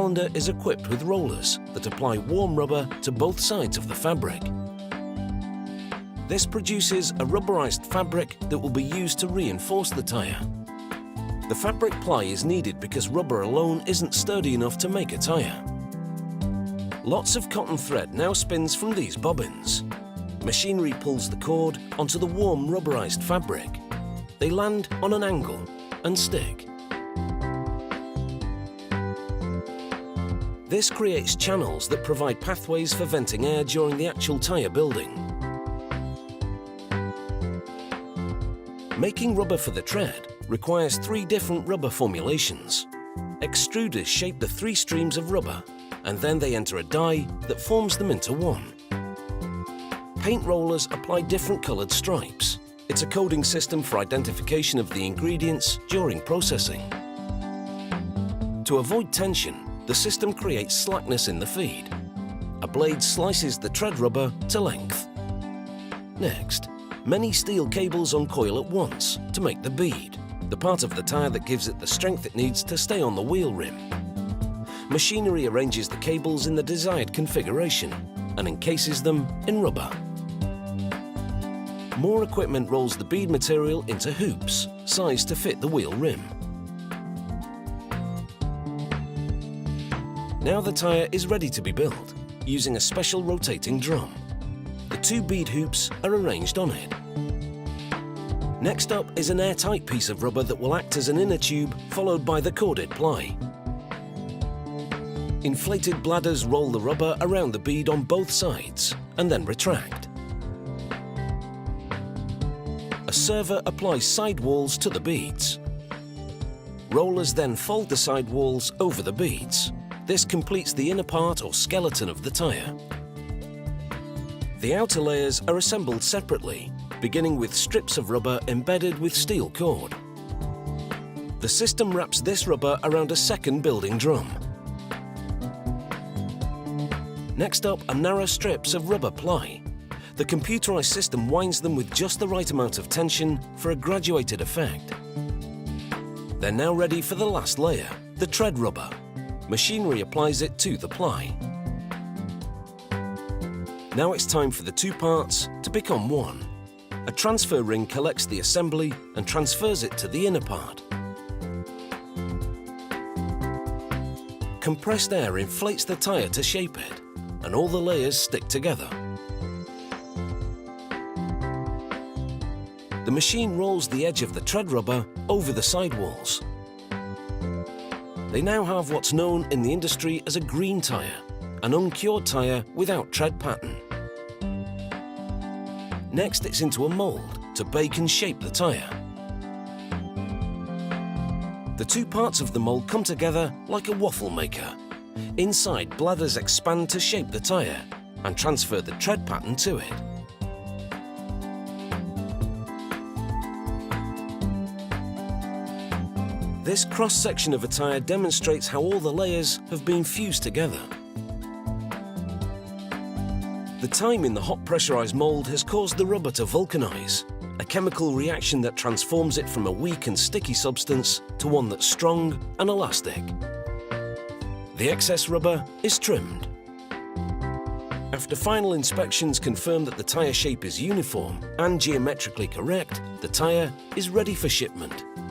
cylinder is equipped with rollers that apply warm rubber to both sides of the fabric. This produces a rubberized fabric that will be used to reinforce the tyre. The fabric ply is needed because rubber alone isn't sturdy enough to make a tyre. Lots of cotton thread now spins from these bobbins. Machinery pulls the cord onto the warm rubberized fabric. They land on an angle and stick. This creates channels that provide pathways for venting air during the actual tyre building. Making rubber for the tread requires 3 different rubber formulations. Extruders shape the 3 streams of rubber, and then they enter a die that forms them into one. Paint rollers apply different coloured stripes. It's a coding system for identification of the ingredients during processing. To avoid tension, the system creates slackness in the feed. A blade slices the tread rubber to length. Next, many steel cables uncoil at once to make the bead, the part of the tyre that gives it the strength it needs to stay on the wheel rim. Machinery arranges the cables in the desired configuration and encases them in rubber. More equipment rolls the bead material into hoops, sized to fit the wheel rim. Now the tyre is ready to be built, using a special rotating drum. The 2 bead hoops are arranged on it. Next up is an airtight piece of rubber that will act as an inner tube, followed by the corded ply. Inflated bladders roll the rubber around the bead on both sides and then retract. A server applies sidewalls to the beads. Rollers then fold the sidewalls over the beads. This completes the inner part or skeleton of the tyre. The outer layers are assembled separately, beginning with strips of rubber embedded with steel cord. The system wraps this rubber around a second building drum. Next up are narrow strips of rubber ply. The computerized system winds them with just the right amount of tension for a graduated effect. They're now ready for the last layer, the tread rubber. Machinery applies it to the ply. Now it's time for the 2 parts to become one. A transfer ring collects the assembly and transfers it to the inner part. Compressed air inflates the tyre to shape it, and all the layers stick together. The machine rolls the edge of the tread rubber over the sidewalls. They now have what's known in the industry as a green tyre, an uncured tyre without tread pattern. Next, it's into a mould to bake and shape the tyre. The 2 parts of the mould come together like a waffle maker. Inside, bladders expand to shape the tyre and transfer the tread pattern to it. This cross-section of a tyre demonstrates how all the layers have been fused together. The time in the hot pressurized mould has caused the rubber to vulcanize, a chemical reaction that transforms it from a weak and sticky substance to one that's strong and elastic. The excess rubber is trimmed. After final inspections confirm that the tyre shape is uniform and geometrically correct, the tyre is ready for shipment.